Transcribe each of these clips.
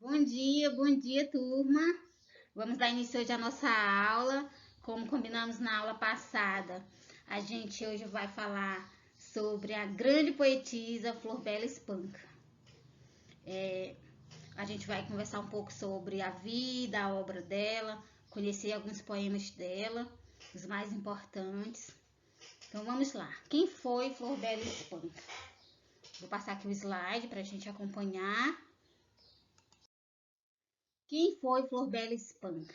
Bom dia, turma. Vamos dar início hoje à nossa aula. Como combinamos na aula passada, a gente hoje vai falar sobre a grande poetisa Flor Bela Espanca. A gente vai conversar um pouco sobre a vida, a obra dela, conhecer alguns poemas dela, os mais importantes. Então vamos lá. Quem foi Flor Bela Espanca? Vou passar aqui o slide para a gente acompanhar. Quem foi Flor Bela Espanca?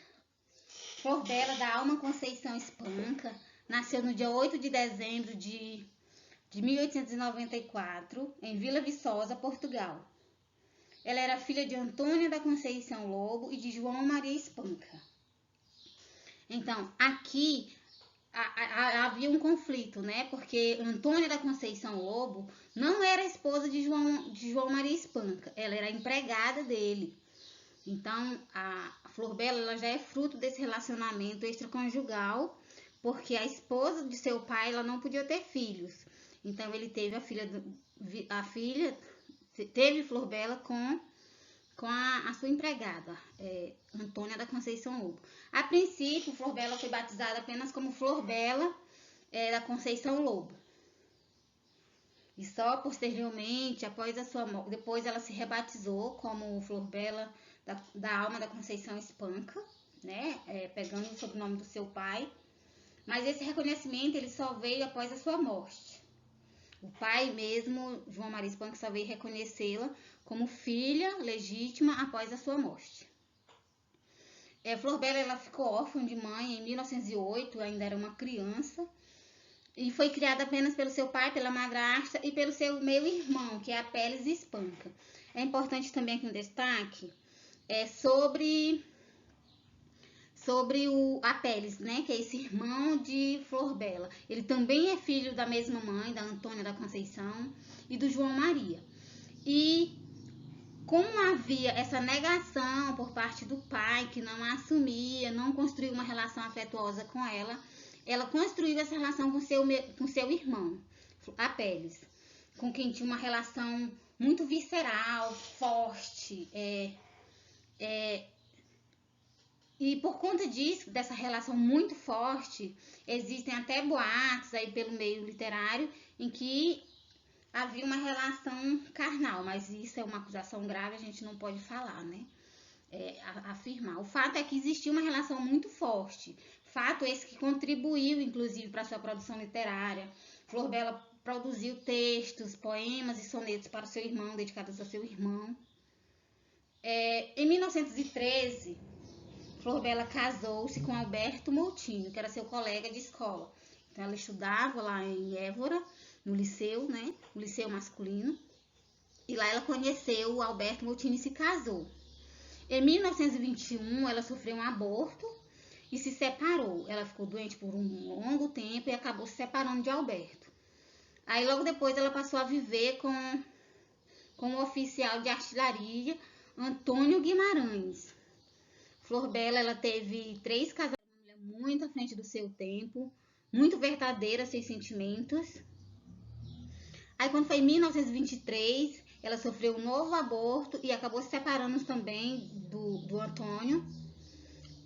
Flor Bela da Alma Conceição Espanca nasceu no dia 8 de dezembro de 1894, em Vila Viçosa, Portugal. Ela era filha de Antônia da Conceição Lobo e de João Maria Espanca. Então, aqui havia um conflito, né? Porque Antônia da Conceição Lobo não era esposa de João Maria Espanca, ela era empregada dele. Então, a Flor Bela ela já é fruto desse relacionamento extraconjugal, porque a esposa de seu pai ela não podia ter filhos. Então, ele teve teve Flor Bela com a sua empregada, Antônia da Conceição Lobo. A princípio, Flor Bela foi batizada apenas como Flor Bela da Conceição Lobo. E só posteriormente, após a sua morte, depois ela se rebatizou como Flor Bela da Alma da Conceição Espanca, né? Pegando o sobrenome do seu pai. Mas esse reconhecimento ele só veio após a sua morte. O pai mesmo, João Maria Espanca, só veio reconhecê-la como filha legítima após a sua morte. Flor Bela ela ficou órfã de mãe em 1908, ainda era uma criança. E foi criada apenas pelo seu pai, pela madrasta e pelo seu meio-irmão, que é a Pélis Espanca. É importante também aqui um destaque sobre a Pélis, né, que é esse irmão de Flor Bela. Ele também é filho da mesma mãe, da Antônia da Conceição e do João Maria. E como havia essa negação por parte do pai, que não a assumia, não construiu uma relação afetuosa com ela, ela construiu essa relação com seu irmão, a Pélis, com quem tinha uma relação muito visceral, forte. E por conta disso, dessa relação muito forte, existem até boatos aí pelo meio literário em que havia uma relação carnal, mas isso é uma acusação grave, a gente não pode falar, né? Afirmar. O fato é que existia uma relação muito forte. Fato esse que contribuiu, inclusive, para a sua produção literária. Flor Bela produziu textos, poemas e sonetos para o seu irmão, dedicados ao seu irmão. Em 1913, Flor Bela casou-se com Alberto Moutinho, que era seu colega de escola. Então, ela estudava lá em Évora, no liceu, né? No liceu masculino. E lá ela conheceu o Alberto Moutinho e se casou. Em 1921, ela sofreu um aborto e se separou. Ela ficou doente por um longo tempo e acabou se separando de Alberto. Aí, logo depois, ela passou a viver com o oficial de artilharia Antônio Guimarães. Flor Bela, ela teve 3 casamentos, uma mulher muito à frente do seu tempo, muito verdadeira, seus sentimentos. Aí, quando foi em 1923, ela sofreu um novo aborto e acabou se separando também do Antônio.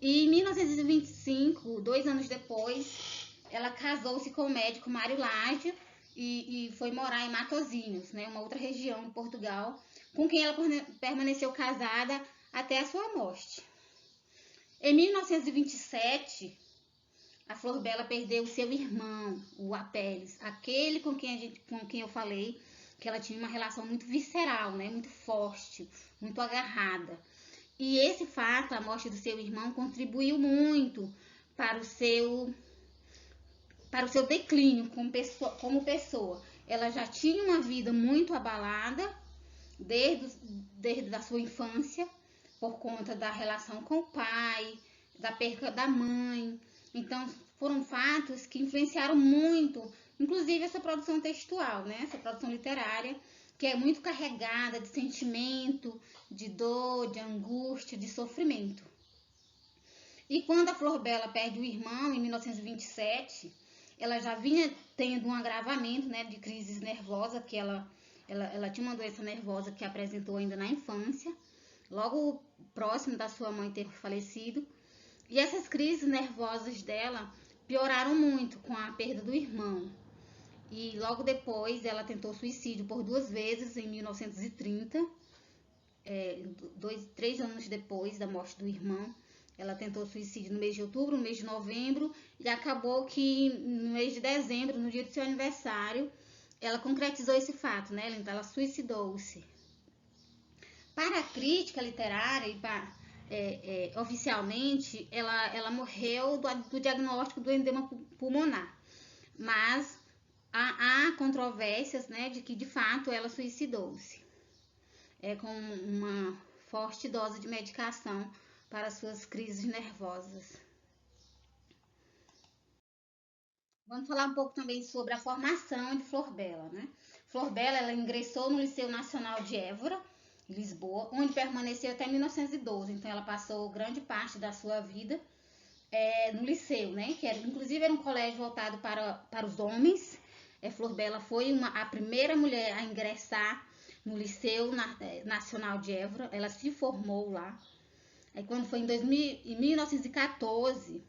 E em 1925, 2 anos depois, ela casou-se com o médico Mário Lágio e foi morar em Matosinhos, né, uma outra região de Portugal, com quem ela permaneceu casada até a sua morte. Em 1927, a Flor Bela perdeu seu irmão, o Apélis, aquele com quem eu falei que ela tinha uma relação muito visceral, né, muito forte, muito agarrada. E esse fato, a morte do seu irmão, contribuiu muito para o seu declínio como pessoa. Ela já tinha uma vida muito abalada desde a sua infância, por conta da relação com o pai, da perca da mãe. Então, foram fatos que influenciaram muito, inclusive essa produção textual, né? Essa produção literária, que é muito carregada de sentimento, de dor, de angústia, de sofrimento. E quando a Flor Bela perde o irmão, em 1927, ela já vinha tendo um agravamento, né, de crises nervosas, que ela tinha uma doença nervosa que apresentou ainda na infância. logo próximo da sua mãe ter falecido. E essas crises nervosas dela pioraram muito com a perda do irmão. E logo depois ela tentou suicídio por 2 vezes em 1930, 3 anos depois da morte do irmão. Ela tentou suicídio no mês de outubro, no mês de novembro, e acabou que no mês de dezembro, no dia do seu aniversário, ela concretizou esse fato, né? Então ela suicidou-se. Para a crítica literária e oficialmente, ela morreu do diagnóstico do edema pulmonar. Mas há controvérsias, né, de que de fato ela suicidou-se com uma forte dose de medicação para suas crises nervosas. Vamos falar um pouco também sobre a formação de Flor Bela, né? Flor Bela, ela ingressou no Liceu Nacional de Évora, em Lisboa, onde permaneceu até 1912. Então, ela passou grande parte da sua vida no liceu, né? Que inclusive era um colégio voltado para os homens. Flor Bela foi a primeira mulher a ingressar no Liceu Nacional de Évora. Ela se formou lá. Aí, quando foi em 1914,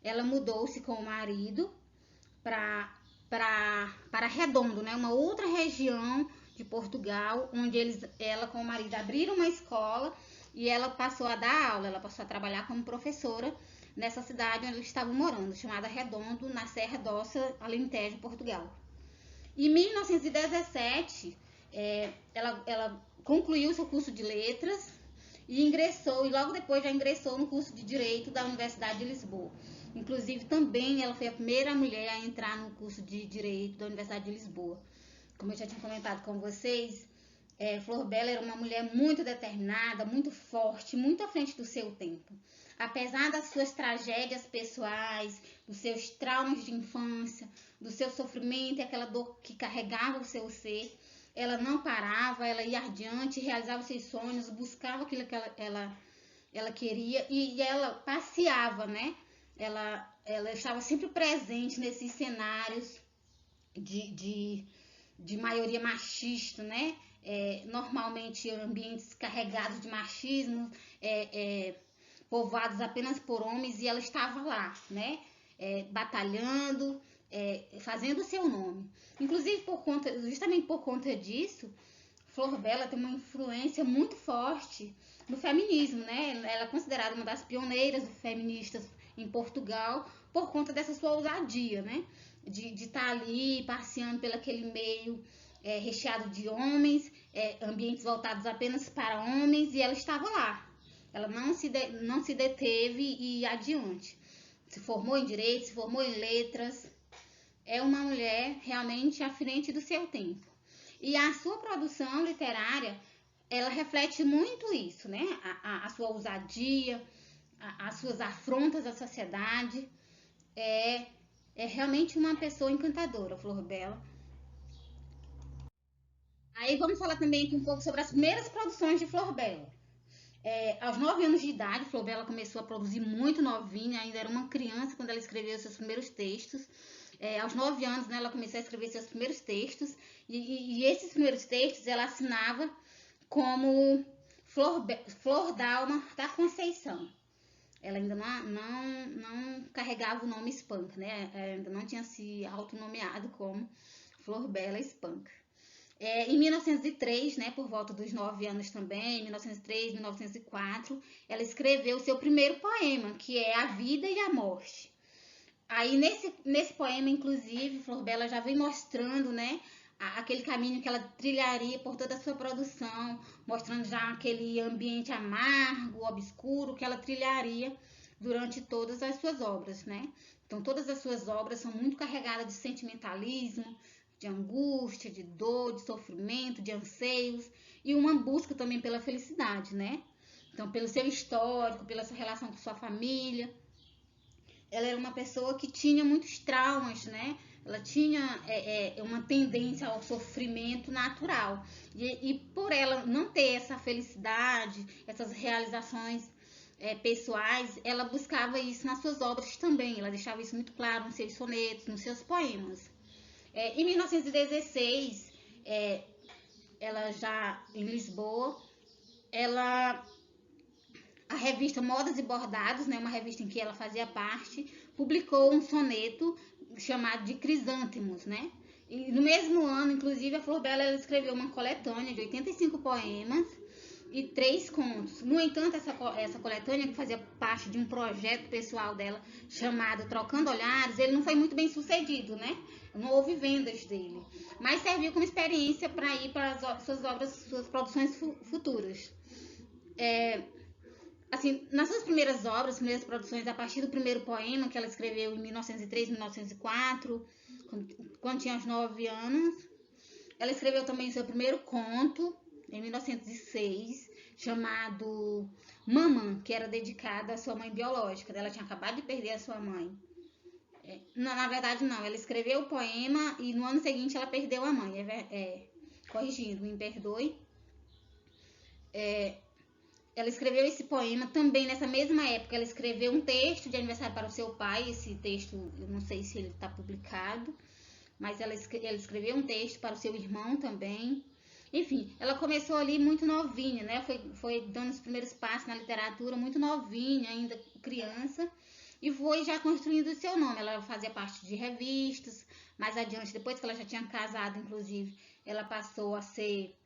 ela mudou-se com o marido para Redondo, né? Uma outra região de Portugal, onde ela com o marido abriram uma escola e ela passou a dar aula, ela passou a trabalhar como professora nessa cidade onde eles estavam morando, chamada Redondo, na Serra d'Ossa, Alentejo, Portugal. Em 1917, ela concluiu seu curso de letras e logo depois já ingressou no curso de Direito da Universidade de Lisboa. Inclusive, também ela foi a primeira mulher a entrar no curso de Direito da Universidade de Lisboa. Como eu já tinha comentado com vocês, Flor Bela era uma mulher muito determinada, muito forte, muito à frente do seu tempo. Apesar das suas tragédias pessoais, dos seus traumas de infância, do seu sofrimento e aquela dor que carregava o seu ser, ela não parava, ela ia adiante, realizava seus sonhos, buscava aquilo que ela queria e ela passeava, né? Ela estava sempre presente nesses cenários de maioria machista, né? Normalmente ambientes carregados de machismo, povoados apenas por homens, e ela estava lá, né? Batalhando, fazendo o seu nome. Inclusive, justamente por conta disso, Flor Bela tem uma influência muito forte no feminismo, né? Ela é considerada uma das pioneiras feministas em Portugal por conta dessa sua ousadia, né? De estar ali passeando pelo aquele meio recheado de homens, ambientes voltados apenas para homens, e ela estava lá. Ela não se deteve e ia adiante. Se formou em Direito, se formou em Letras. É uma mulher realmente à frente do seu tempo. E a sua produção literária, ela reflete muito isso, né? A sua ousadia, as suas afrontas à sociedade. É realmente uma pessoa encantadora, Flor Bela. Aí vamos falar também aqui um pouco sobre as primeiras produções de Flor Bela. Aos 9 anos de idade, Flor Bela começou a produzir muito novinha, ainda era uma criança quando ela escreveu seus primeiros textos. Aos 9 anos, né, ela começou a escrever seus primeiros textos, e esses primeiros textos ela assinava como Flor Dalma da Conceição. Ela ainda não carregava o nome Espanca, né? Ainda não tinha se autonomeado como Flor Bela Espanca. Em 1903, né, por volta dos 9 anos também, 1903, 1904, ela escreveu o seu primeiro poema, que é A Vida e a Morte. Aí nesse poema, inclusive, Flor Bela já vem mostrando, né, aquele caminho que ela trilharia por toda a sua produção, mostrando já aquele ambiente amargo, obscuro que ela trilharia durante todas as suas obras, né? Então todas as suas obras são muito carregadas de sentimentalismo, de angústia, de dor, de sofrimento, de anseios e uma busca também pela felicidade, né? Então, pelo seu histórico, pela sua relação com sua família. Ela era uma pessoa que tinha muitos traumas, né? Ela tinha uma tendência ao sofrimento natural. E por ela não ter essa felicidade, essas realizações pessoais, ela buscava isso nas suas obras também. Ela deixava isso muito claro nos seus sonetos, nos seus poemas. Em 1916, ela já em Lisboa, ela revista Modas e Bordados, né, uma revista em que ela fazia parte, publicou um soneto chamado de Crisântemos, né? E no mesmo ano, inclusive, a Flor Bela ela escreveu uma coletânea de 85 poemas e 3 contos. No entanto, essa coletânea, que fazia parte de um projeto pessoal dela chamado Trocando Olhares, ele não foi muito bem sucedido, né? Não houve vendas dele, mas serviu como experiência para ir para suas produções futuras. Assim, nas suas primeiras obras, primeiras produções, a partir do primeiro poema que ela escreveu em 1903, 1904, quando tinha uns 9 anos, ela escreveu também seu primeiro conto, em 1906, chamado Mamã, que era dedicado à sua mãe biológica. Ela tinha acabado de perder a sua mãe. Não, na verdade, não. Ela escreveu o poema e no ano seguinte ela perdeu a mãe. Corrigindo, me perdoe. Ela escreveu esse poema também nessa mesma época. Ela escreveu um texto de aniversário para o seu pai. Esse texto, eu não sei se ele está publicado, mas ela escreveu um texto para o seu irmão também. Enfim, ela começou ali muito novinha, né? Foi dando os primeiros passos na literatura, muito novinha, ainda criança, e foi já construindo o seu nome. Ela fazia parte de revistas. Mais adiante, depois que ela já tinha casado, inclusive, ela passou a ser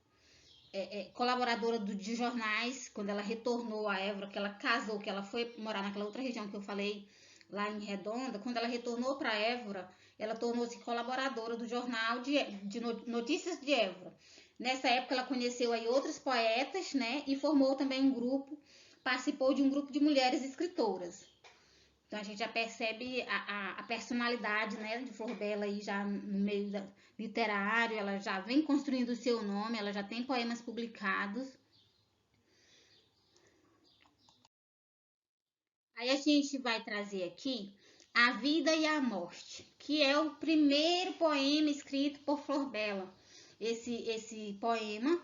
colaboradora de jornais. Quando ela retornou a Évora, que ela casou, que ela foi morar naquela outra região que eu falei, lá em Redonda. Quando ela retornou para Évora, ela tornou-se colaboradora do jornal de Notícias de Évora. Nessa época ela conheceu aí outros poetas, né, e formou também um grupo, participou de um grupo de mulheres escritoras. Então a gente já percebe a personalidade, né, de Flor Bela aí já no meio literário. Ela já vem construindo o seu nome, ela já tem poemas publicados. Aí a gente vai trazer aqui A Vida e a Morte, que é o primeiro poema escrito por Flor Bela. Esse poema,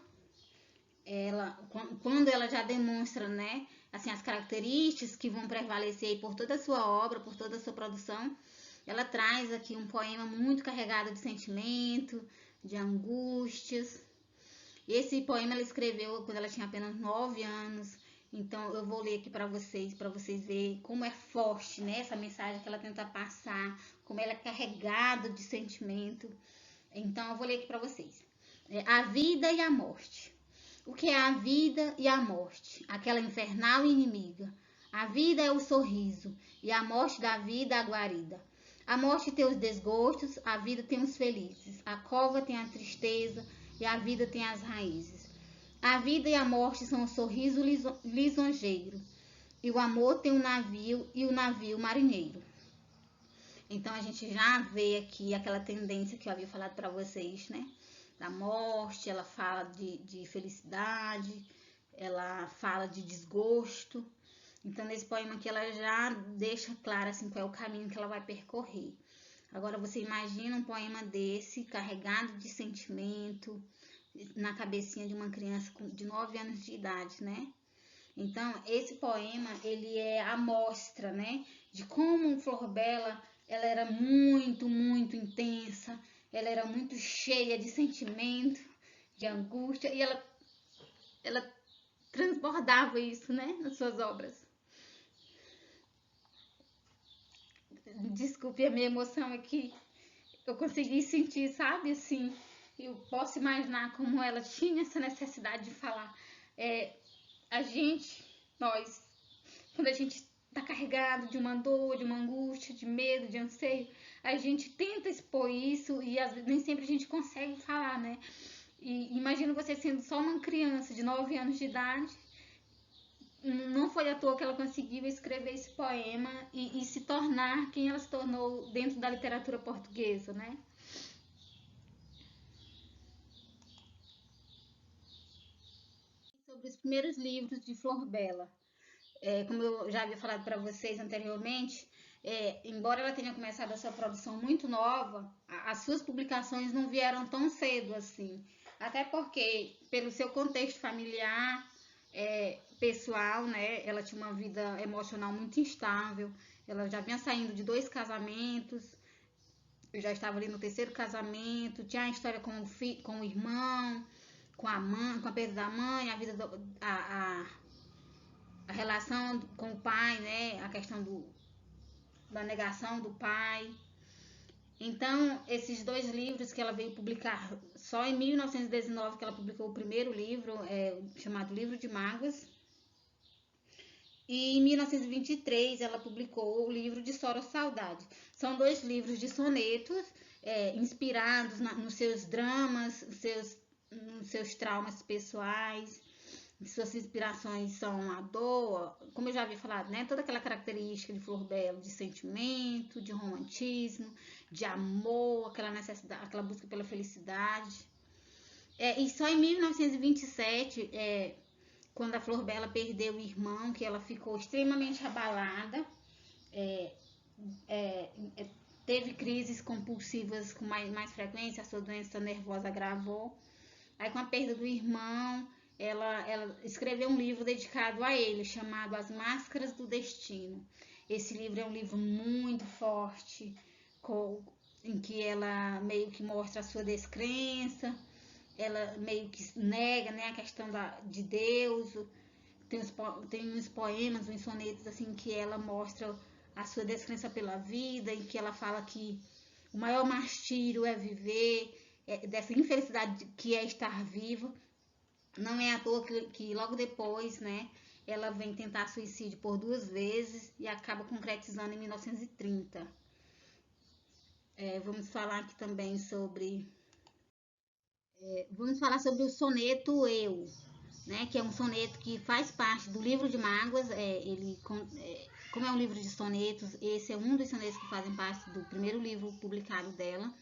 quando ela já demonstra, né, assim, as características que vão prevalecer por toda a sua obra, por toda a sua produção, ela traz aqui um poema muito carregado de sentimento, de angústias. Esse poema ela escreveu quando ela tinha apenas 9 anos. Então eu vou ler aqui para vocês verem como é forte, né, essa mensagem que ela tenta passar, como ela é carregada de sentimento. Então eu vou ler aqui para vocês. A vida e a morte. O que é a vida e a morte? Aquela infernal inimiga. A vida é o sorriso e a morte da vida a guarida. A morte tem os desgostos, a vida tem os felizes. A cova tem a tristeza e a vida tem as raízes. A vida e a morte são o sorriso lisonjeiro. E o amor tem o navio e o navio marinheiro. Então a gente já vê aqui aquela tendência que eu havia falado para vocês, né? Da morte, ela fala de felicidade, ela fala de desgosto. Então nesse poema aqui ela já deixa claro assim qual é o caminho que ela vai percorrer. Agora você imagina um poema desse carregado de sentimento na cabecinha de uma criança de 9 anos de idade, né? Então esse poema ele é a mostra, né, de como Flor Bela ela era muito, muito intensa. Ela era muito cheia de sentimento, de angústia, e ela transbordava isso, né, nas suas obras. Desculpe a minha emoção aqui, eu consegui sentir, sabe, assim, eu posso imaginar como ela tinha essa necessidade de falar. Nós, quando a gente tá carregado de uma dor, de uma angústia, de medo, de anseio, a gente tenta expor isso e às vezes nem sempre a gente consegue falar, né? E imagina você sendo só uma criança de 9 anos de idade. Não foi à toa que ela conseguiu escrever esse poema e se tornar quem ela se tornou dentro da literatura portuguesa, né? Sobre os primeiros livros de Flor Bela. Como eu já havia falado para vocês anteriormente, embora ela tenha começado a sua produção muito nova, as suas publicações não vieram tão cedo assim. Até porque, pelo seu contexto familiar, pessoal, né, ela tinha uma vida emocional muito instável. Ela já vinha saindo de 2 casamentos, eu já estava ali no 3º casamento, tinha a história com o irmão, com a mãe, com a perda da mãe, a relação pai, né? A questão da negação do pai. Então, esses dois livros que ela veio publicar, só em 1919 que ela publicou o primeiro livro, chamado Livro de Mágoas. E em 1923 ela publicou o livro de Soro Saudade. São dois livros de sonetos, inspirados nos seus dramas, nos seus traumas pessoais. Suas inspirações são a dor, como eu já havia falado, né? Toda aquela característica de Flor Bela, de sentimento, de romantismo, de amor, aquela necessidade, aquela busca pela felicidade. E só em 1927, quando a Flor Bela perdeu o irmão, que ela ficou extremamente abalada, teve crises compulsivas com mais frequência, a sua doença nervosa agravou. Aí, com a perda do irmão, ela escreveu um livro dedicado a ele, chamado As Máscaras do Destino. Esse livro é um livro muito forte, em que ela meio que mostra a sua descrença, ela meio que nega, né, a questão de Deus. Tem uns poemas, uns sonetos assim, que ela mostra a sua descrença pela vida, em que ela fala que o maior martírio é viver, dessa infelicidade que é estar viva. Não é à toa que logo depois, né, ela vem tentar suicídio por 2 vezes e acaba concretizando em 1930. Vamos falar aqui também sobre... vamos falar sobre o soneto Eu, né, que é um soneto que faz parte do livro de Mágoas. Como é um livro de sonetos, esse é um dos sonetos que fazem parte do primeiro livro publicado dela,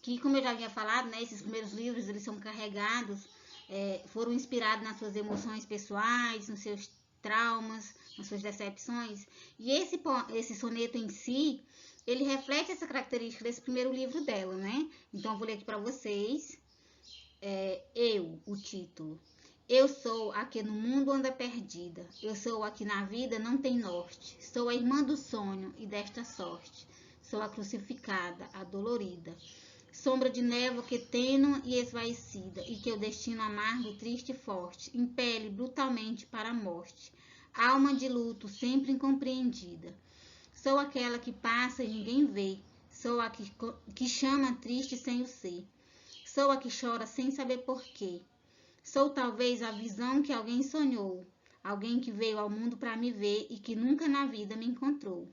que, como eu já havia falado, né, esses primeiros livros, eles são carregados, foram inspirados nas suas emoções pessoais, nos seus traumas, nas suas decepções, e esse soneto em si, ele reflete essa característica desse primeiro livro dela, né? Então, eu vou ler aqui para vocês. O título. Eu sou a que no mundo anda perdida, eu sou a que na vida não tem norte, sou a irmã do sonho e desta sorte, sou a crucificada, a dolorida, sombra de névoa que tênue e esvaecida, e que o destino amargo, triste e forte, impele brutalmente para a morte, alma de luto sempre incompreendida. Sou aquela que passa e ninguém vê, sou a que chama triste sem o ser, sou a que chora sem saber porquê. Sou talvez a visão que alguém sonhou, alguém que veio ao mundo para me ver e que nunca na vida me encontrou.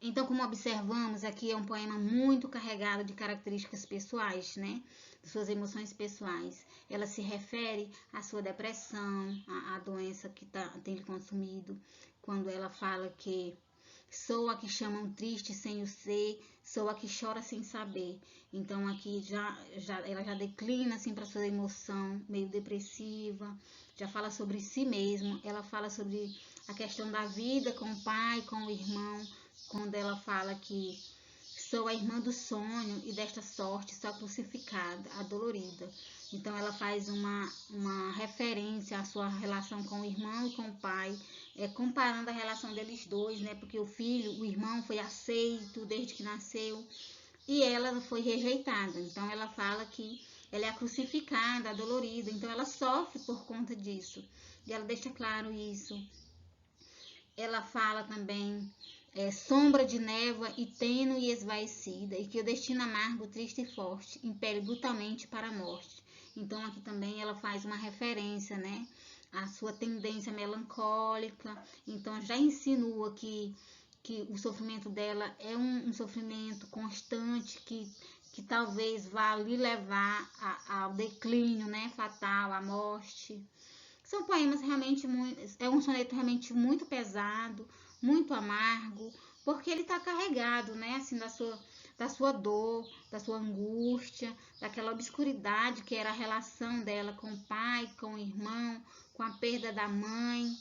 Então, como observamos, aqui é um poema muito carregado de características pessoais, né? De suas emoções pessoais. Ela se refere à sua depressão, à doença que tem lhe consumido, quando ela fala que sou a que chamam triste sem o ser, sou a que chora sem saber. Então aqui ela já declina assim para sua emoção meio depressiva, já fala sobre si mesma, ela fala sobre a questão da vida com o pai, com o irmão, quando ela fala que sou a irmã do sonho e desta sorte sou a crucificada, a dolorida. Então ela faz uma referência à sua relação com o irmão e com o pai, comparando a relação deles dois, né? Porque o irmão foi aceito desde que nasceu e ela foi rejeitada. Então ela fala que ela é a crucificada, a dolorida. Então ela sofre por conta disso. E ela deixa claro isso. Ela fala também sombra de névoa e tênue e esvaecida, e que o destino amargo, triste e forte, impele brutalmente para a morte. Então aqui também ela faz uma referência, né, à sua tendência melancólica. Então já insinua que o sofrimento dela é um sofrimento constante, que talvez vá lhe levar ao declínio, né, fatal, à morte. São poemas realmente é um soneto realmente muito pesado, muito amargo, porque ele está carregado, né, assim, da sua dor, da sua angústia, daquela obscuridade que era a relação dela com o pai, com o irmão, com a perda da mãe.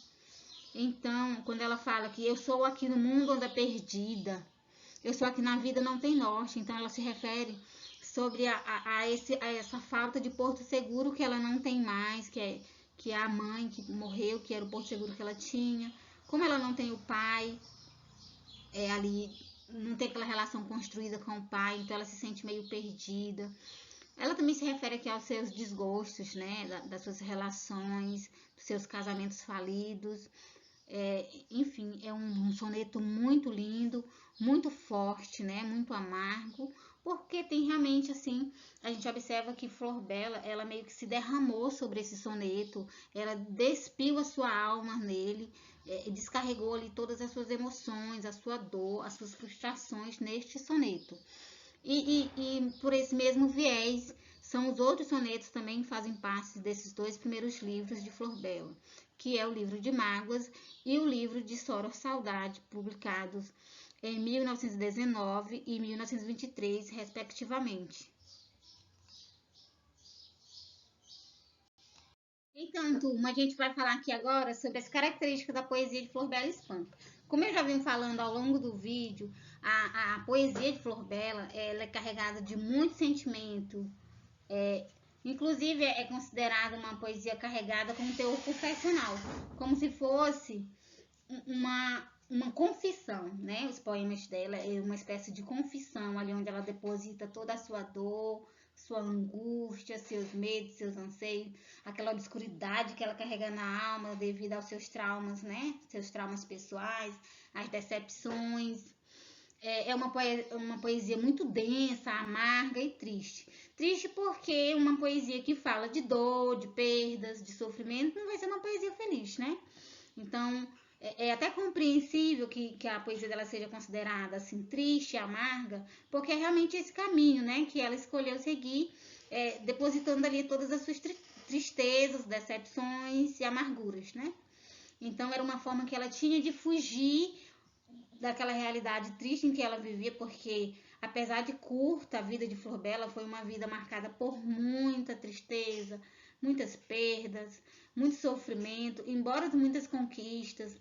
Então, quando ela fala que eu sou aqui no mundo anda perdida, eu sou aqui na vida não tem norte, então ela se refere sobre a essa falta de porto seguro que ela não tem mais, que é a mãe que morreu, que era o porto seguro que ela tinha. Como ela não tem o pai, ali não tem aquela relação construída com o pai, então ela se sente meio perdida. Ela também se refere aqui aos seus desgostos, né, das suas relações, dos seus casamentos falidos. Enfim, é um soneto muito lindo, muito forte, né? Muito amargo, porque tem realmente, assim, a gente observa que Flor Bela, ela meio que se derramou sobre esse soneto, ela despiu a sua alma nele, descarregou ali todas as suas emoções, a sua dor, as suas frustrações neste soneto. E por esse mesmo viés, são os outros sonetos também que fazem parte desses dois primeiros livros de Flor Bela, que é o livro de Mágoas e o livro de Soror Saudade, publicados em 1919 e 1923, respectivamente. Então, turma, a gente vai falar aqui agora sobre as características da poesia de Flor Bela Espanca. Como eu já vim falando ao longo do vídeo, a poesia de Flor Bela, ela é carregada de muito sentimento, é, inclusive é considerada uma poesia carregada com um teor confessional, como se fosse uma confissão, né? Os poemas dela é uma espécie de confissão, ali onde ela deposita toda a sua dor, sua angústia, seus medos, seus anseios, aquela obscuridade que ela carrega na alma devido aos seus traumas, né? Seus traumas pessoais, as decepções. É uma poesia muito densa, amarga e triste. Triste porque uma poesia que fala de dor, de perdas, de sofrimento, não vai ser uma poesia feliz, né? Então, é até compreensível que a poesia dela seja considerada assim triste, amarga, porque é realmente esse caminho, né, que ela escolheu seguir, depositando ali todas as suas tristezas, decepções e amarguras, né? Então, era uma forma que ela tinha de fugir daquela realidade triste em que ela vivia, porque apesar de curta, a vida de Flor Bela foi uma vida marcada por muita tristeza, muitas perdas, muito sofrimento, embora muitas conquistas,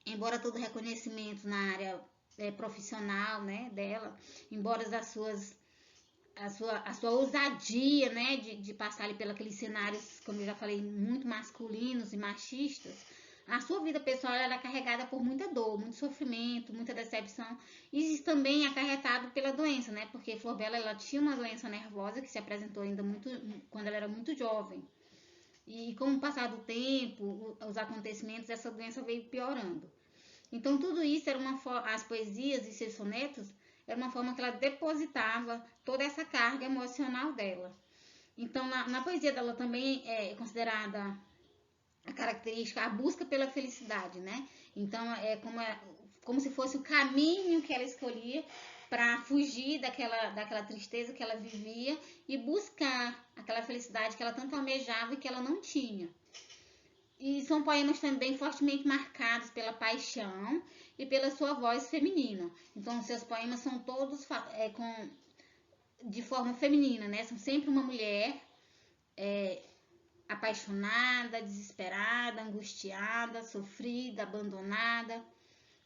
embora todo reconhecimento na área profissional, né, dela, embora as suas a sua ousadia, né, de passar ali pelos cenários, como eu já falei, muito masculinos e machistas, a sua vida pessoal era carregada por muita dor, muito sofrimento, muita decepção, e isso também é acarretado pela doença, né, porque Flor Bela, ela tinha uma doença nervosa que se apresentou ainda muito, quando ela era muito jovem, e com o passar do tempo, os acontecimentos, essa doença veio piorando. Então, tudo isso era as poesias e seus sonetos era uma forma que ela depositava toda essa carga emocional dela. Então, na poesia dela também é considerada a característica, a busca pela felicidade, né? Então, como se fosse o caminho que ela escolhia para fugir daquela tristeza que ela vivia e buscar aquela felicidade que ela tanto almejava e que ela não tinha. E são poemas também fortemente marcados pela paixão e pela sua voz feminina. Então, seus poemas são todos de forma feminina, né? São sempre uma mulher apaixonada, desesperada, angustiada, sofrida, abandonada,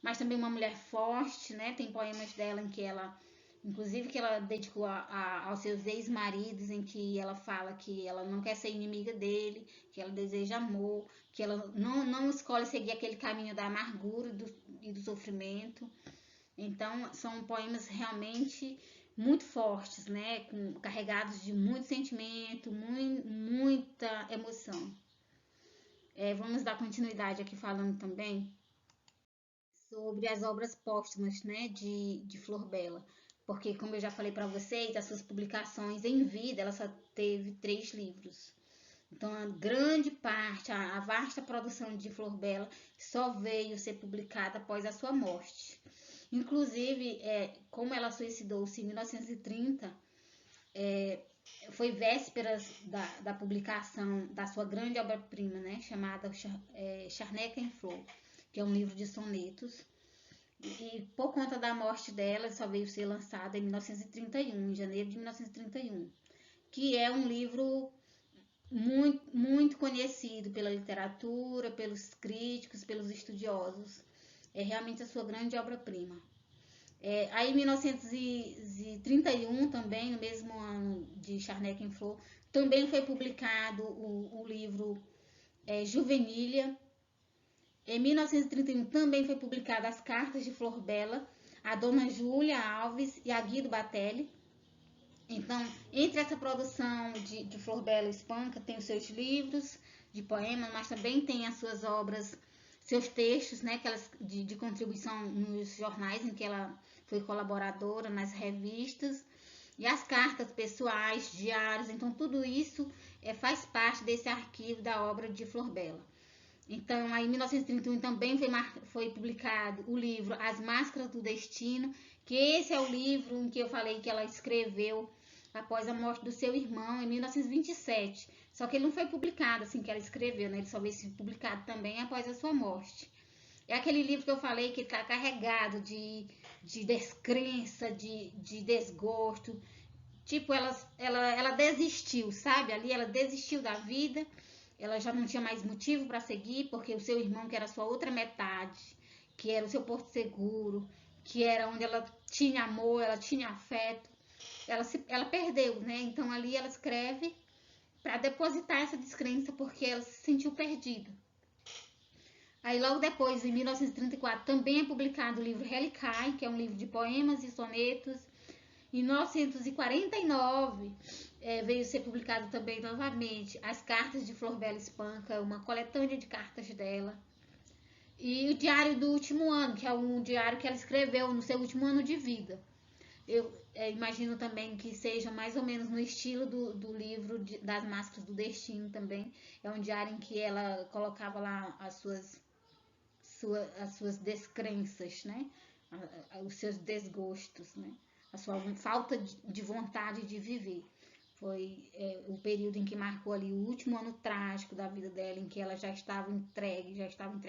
mas também uma mulher forte, né? Tem poemas dela em que ela, inclusive que ela dedicou aos seus ex-maridos, em que ela fala que ela não quer ser inimiga dele, que ela deseja amor, que ela não escolhe seguir aquele caminho da amargura e do sofrimento. Então, são poemas realmente muito fortes, né? Carregados de muito sentimento, muita emoção. Vamos dar continuidade aqui falando também sobre as obras póstumas, né, de Flor Bela. Porque, como eu já falei para vocês, as suas publicações em vida, ela só teve 3 livros. Então, a grande parte, a vasta produção de Flor Bela só veio ser publicada após a sua morte. Inclusive, como ela suicidou-se em 1930, foi vésperas da publicação da sua grande obra-prima, né, chamada Charneca em Flor, que é um livro de sonetos. E por conta da morte dela, só veio ser lançado em 1931, em janeiro de 1931, que é um livro muito conhecido pela literatura, pelos críticos, pelos estudiosos. É realmente a sua grande obra-prima. Aí em 1931, também, no mesmo ano de Charneca em Flor, também foi publicado o livro Juvenília. Em 1931 também foi publicada As Cartas de Flor Bela, a Dona Júlia Alves e a Guido Batelli. Então, entre essa produção de Flor Bela Espanca, tem os seus livros de poemas, mas também tem as suas obras seus textos, né, que elas, de contribuição nos jornais em que ela foi colaboradora, nas revistas, e as cartas pessoais, diários. Então, tudo isso faz parte desse arquivo da obra de Flor Bela. Então, aí, em 1931 também foi publicado o livro As Máscaras do Destino, que esse é o livro em que eu falei que ela escreveu após a morte do seu irmão, em 1927. Só que ele não foi publicado assim que ela escreveu, né? Ele só veio ser publicado também após a sua morte. É aquele livro que eu falei que está carregado de descrença, de desgosto. Tipo, ela desistiu, sabe? Ali ela desistiu da vida. Ela já não tinha mais motivo para seguir, porque o seu irmão, que era a sua outra metade, que era o seu porto seguro, que era onde ela tinha amor, ela tinha afeto, ela perdeu, né? Então ali ela escreve para depositar essa descrença, porque ela se sentiu perdida. Aí logo depois, em 1934, também é publicado o livro Relicai, que é um livro de poemas e sonetos. Em 1949, veio ser publicado também novamente As Cartas de Flor Bela Espanca, uma coletânea de cartas dela. E o Diário do Último Ano, que é um diário que ela escreveu no seu último ano de vida. Eu imagino também que seja mais ou menos no estilo do livro das Máscaras do Destino também. É um diário em que ela colocava lá as suas descrenças, né? Os seus desgostos, né? A sua falta de vontade de viver. Foi o período em que marcou ali o último ano trágico da vida dela, em que ela já estava entregue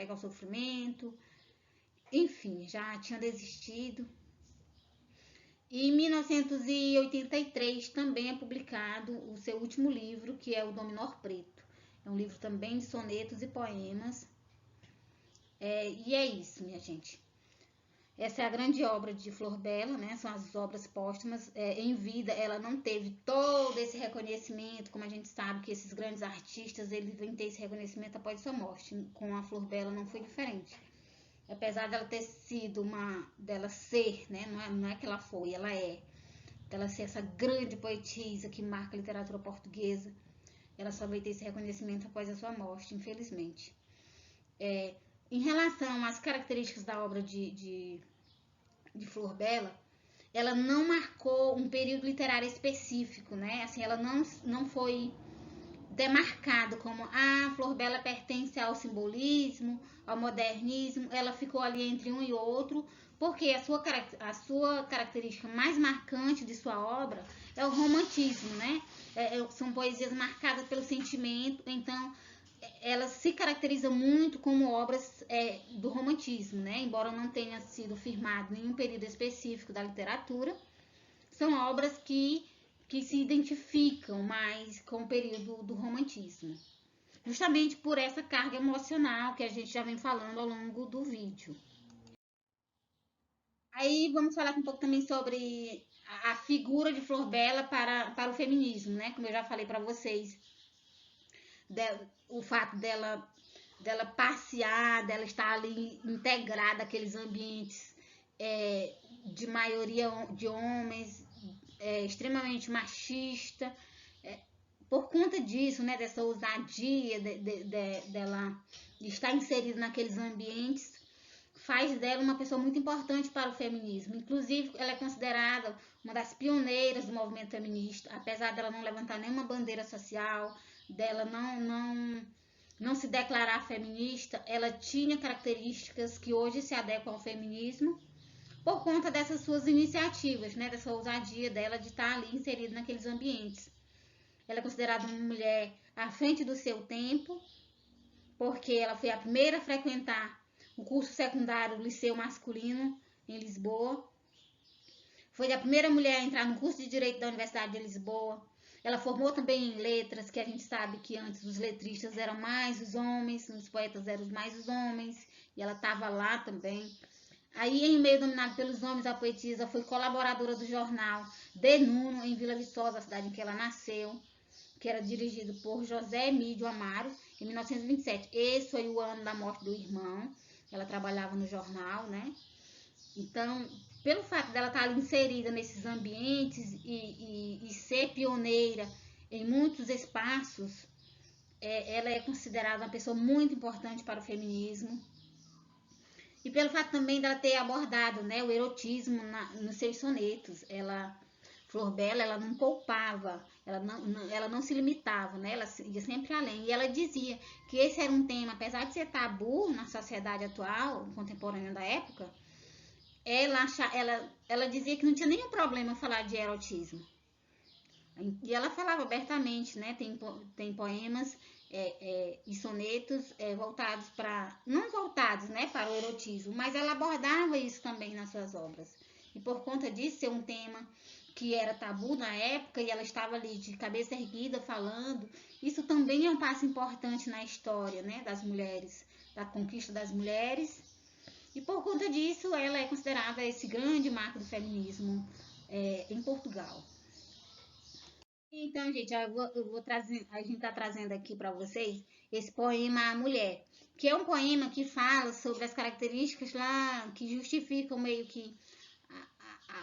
ao sofrimento, enfim, já tinha desistido. E em 1983 também é publicado o seu último livro, que é o Dominó Preto. É um livro também de sonetos e poemas. E é isso, minha gente. Essa é a grande obra de Flor Bela, né? São as obras póstumas. Em vida, ela não teve todo esse reconhecimento, como a gente sabe que esses grandes artistas, eles vêm ter esse reconhecimento após sua morte. Com a Flor Bela não foi diferente. Apesar dela ter sido dela ser, né? Não é que ela foi, ela é. Dela ser essa grande poetisa que marca a literatura portuguesa, ela só veio ter esse reconhecimento após a sua morte, infelizmente. Em relação às características da obra de Flor Bela, ela não marcou um período literário específico, né? Assim, ela não foi demarcado como Flor Bela pertence ao simbolismo, ao modernismo. Ela ficou ali entre um e outro, porque a sua característica mais marcante de sua obra é o romantismo, né? São poesias marcadas pelo sentimento, então ela se caracteriza muito como obras do romantismo, né? Embora não tenha sido firmado nenhum período específico da literatura, são obras que se identificam mais com o período do romantismo, justamente por essa carga emocional que a gente já vem falando ao longo do vídeo. Aí vamos falar um pouco também sobre a figura de Flor Bela para o feminismo, né? Como eu já falei para vocês, o fato dela passear, dela estar ali integrada àqueles ambientes de maioria de homens, extremamente machista. Por conta disso, né, dessa ousadia dela estar inserida naqueles ambientes, faz dela uma pessoa muito importante para o feminismo. Inclusive, ela é considerada uma das pioneiras do movimento feminista, apesar dela não levantar nenhuma bandeira social, dela não se declarar feminista. Ela tinha características que hoje se adequam ao feminismo por conta dessas suas iniciativas, né, dessa ousadia dela de estar ali inserida naqueles ambientes. Ela é considerada uma mulher à frente do seu tempo, porque ela foi a primeira a frequentar o curso secundário do Liceu Masculino em Lisboa. Foi a primeira mulher a entrar no curso de Direito da Universidade de Lisboa. Ela formou também em letras, que a gente sabe que antes os letristas eram mais os homens, os poetas eram mais os homens, e ela estava lá também. Aí, em meio dominado pelos homens, a poetisa foi colaboradora do jornal De Nuno, em Vila Viçosa, a cidade em que ela nasceu, que era dirigido por José Emílio Amaro, em 1927. Esse foi o ano da morte do irmão. Ela trabalhava no jornal, né? Então, pelo fato dela estar ali inserida nesses ambientes e ser pioneira em muitos espaços, ela é considerada uma pessoa muito importante para o feminismo. E pelo fato também dela ter abordado, né, o erotismo nos seus sonetos. Flor Bela, ela não poupava, ela não se limitava, né? Ela ia sempre além. E ela dizia que esse era um tema, apesar de ser tabu na sociedade atual, contemporânea da época, ela dizia que não tinha nenhum problema falar de erotismo. E ela falava abertamente, né? Tem poemas e sonetos voltados para, não voltados, né, para o erotismo, mas ela abordava isso também nas suas obras. E por conta disso ser um tema que era tabu na época e ela estava ali de cabeça erguida falando, isso também é um passo importante na história, né, das mulheres, da conquista das mulheres. E por conta disso ela é considerada esse grande marco do feminismo em Portugal. Então, gente, eu vou trazer, a gente está trazendo aqui para vocês esse poema A Mulher, que é um poema que fala sobre as características lá que justificam meio que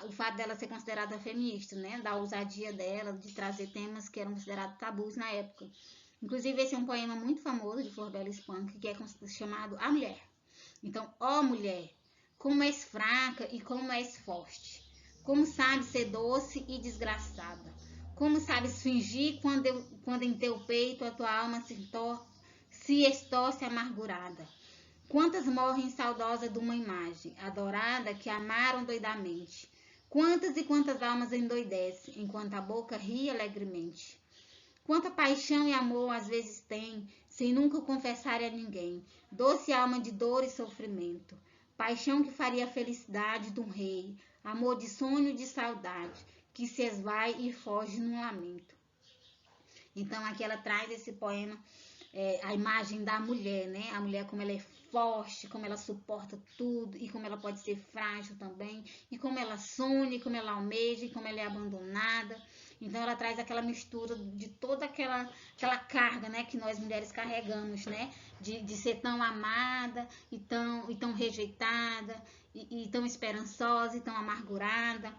o fato dela ser considerada feminista, né? Da ousadia dela de trazer temas que eram considerados tabus na época. Inclusive, esse é um poema muito famoso de Flor Bela Espanca, que é chamado A Mulher. Então, ó mulher, como és fraca e como és forte, como sabes ser doce e desgraçada, como sabes fingir quando em teu peito a tua alma se estorce amargurada. Quantas morrem saudosas de uma imagem adorada que amaram doidamente. Quantas e quantas almas endoidecem enquanto a boca ri alegremente. Quanta paixão e amor às vezes tem, sem nunca confessar a ninguém. Doce alma de dor e sofrimento. Paixão que faria a felicidade de um rei. Amor de sonho e de saudade, que se esvai e foge num lamento. Então aqui ela traz esse poema, a imagem da mulher, né? A mulher como ela é forte, como ela suporta tudo e como ela pode ser frágil também, e como ela sonha, e como ela almeja, e como ela é abandonada. Então ela traz aquela mistura de toda aquela carga, né, que nós mulheres carregamos, né, de ser tão amada e tão rejeitada, e tão esperançosa e tão amargurada,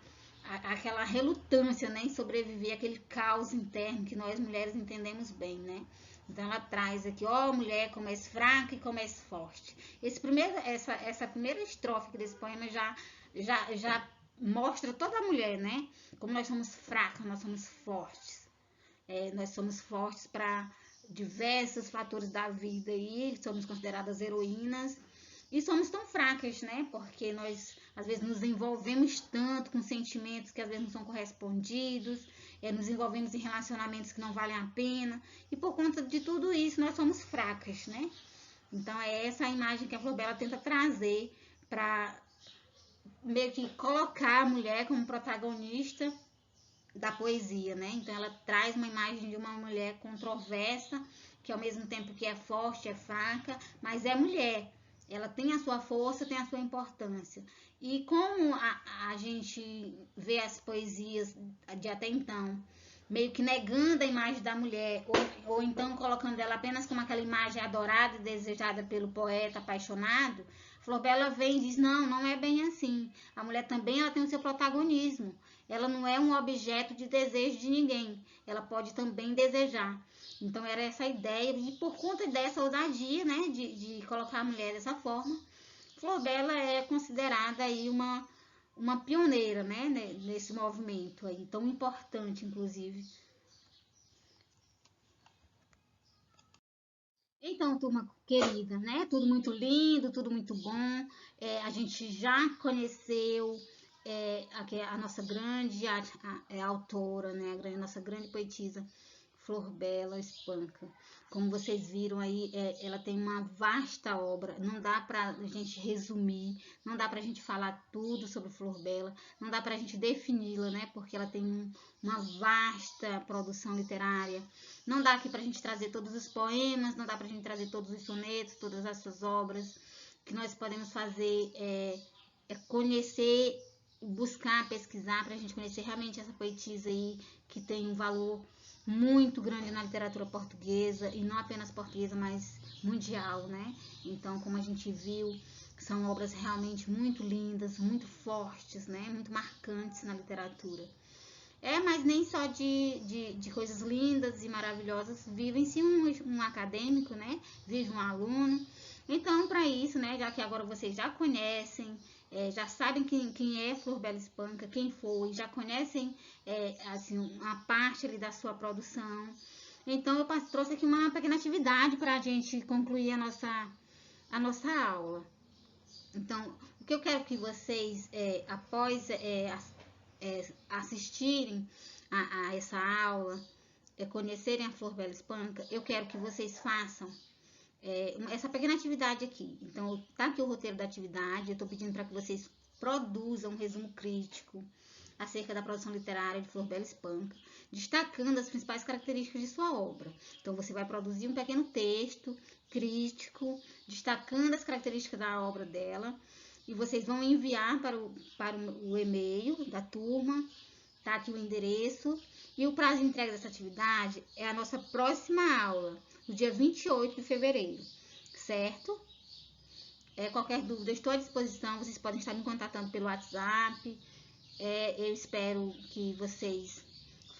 aquela relutância, né, em sobreviver aquele caos interno que nós mulheres entendemos bem, né? Então ela traz aqui, ó mulher, como és fraca e como és forte. Essa primeira estrofe aqui desse poema já mostra toda a mulher, né? Como nós somos fracas, nós somos fortes. Nós somos fortes para diversos fatores da vida e somos consideradas heroínas. E somos tão fracas, né? Porque nós, às vezes, nos envolvemos tanto com sentimentos que às vezes não são correspondidos, nos envolvemos em relacionamentos que não valem a pena, e por conta de tudo isso, nós somos fracas, né? Então, é essa a imagem que a Flor Bela tenta trazer para meio que colocar a mulher como protagonista da poesia, né? Então, ela traz uma imagem de uma mulher controversa, que ao mesmo tempo que é forte, é fraca, mas é mulher. Ela tem a sua força, tem a sua importância. E como a gente vê as poesias de até então, meio que negando a imagem da mulher, ou então colocando ela apenas como aquela imagem adorada e desejada pelo poeta apaixonado, Flor Bela vem e diz, não é bem assim. A mulher também ela tem o seu protagonismo. Ela não é um objeto de desejo de ninguém. Ela pode também desejar. Então era essa ideia, e por conta dessa ousadia, né, de colocar a mulher dessa forma, Flor Bela é considerada aí uma pioneira, né, nesse movimento aí, tão importante, inclusive. Então, turma querida, né, tudo muito lindo, tudo muito bom, a gente já conheceu a nossa grande autora, né, nossa grande poetisa, Flor Bela Espanca. Como vocês viram aí, ela tem uma vasta obra, não dá pra gente resumir, não dá pra gente falar tudo sobre Flor Bela, não dá pra gente defini-la, né, porque ela tem uma vasta produção literária. Não dá aqui pra gente trazer todos os poemas, não dá pra gente trazer todos os sonetos, todas as suas obras. O que nós podemos fazer é conhecer, buscar, pesquisar, pra gente conhecer realmente essa poetisa aí, que tem um valor muito grande na literatura portuguesa, e não apenas portuguesa, mas mundial, né? Então, como a gente viu, são obras realmente muito lindas, muito fortes, né? Muito marcantes na literatura. Mas nem só de coisas lindas e maravilhosas vivem-se um acadêmico, né? Vive um aluno. Então, para isso, né, já que agora vocês já conhecem, já sabem quem é Flor Bela Espanca, quem foi, já conhecem assim, uma parte ali da sua produção. Então, eu trouxe aqui uma pequena atividade para a gente concluir a nossa aula. Então, o que eu quero que vocês, após assistirem a essa aula, conhecerem a Flor Bela Espanca, eu quero que vocês façam essa pequena atividade aqui. Então, tá aqui o roteiro da atividade. Eu tô pedindo para que vocês produzam um resumo crítico acerca da produção literária de Flor Bela Espanca, destacando as principais características de sua obra. Então, você vai produzir um pequeno texto crítico, destacando as características da obra dela, e vocês vão enviar para o e-mail da turma. Tá aqui o endereço. E o prazo de entrega dessa atividade é a nossa próxima aula, no dia 28 de fevereiro, certo? Qualquer dúvida, eu estou à disposição, vocês podem estar me contatando pelo WhatsApp. Eu espero que vocês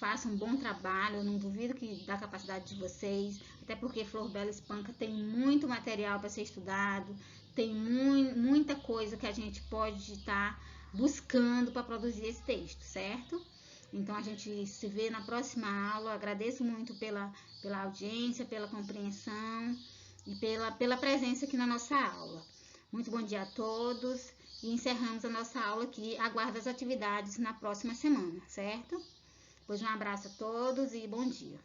façam um bom trabalho, eu não duvido da capacidade de vocês, até porque Flor Bela Espanca tem muito material para ser estudado, tem muita coisa que a gente pode estar buscando para produzir esse texto, certo? Então, a gente se vê na próxima aula. Agradeço muito pela audiência, pela compreensão e pela presença aqui na nossa aula. Muito bom dia a todos e encerramos a nossa aula aqui. Aguardo as atividades na próxima semana, certo? Pois um abraço a todos e bom dia.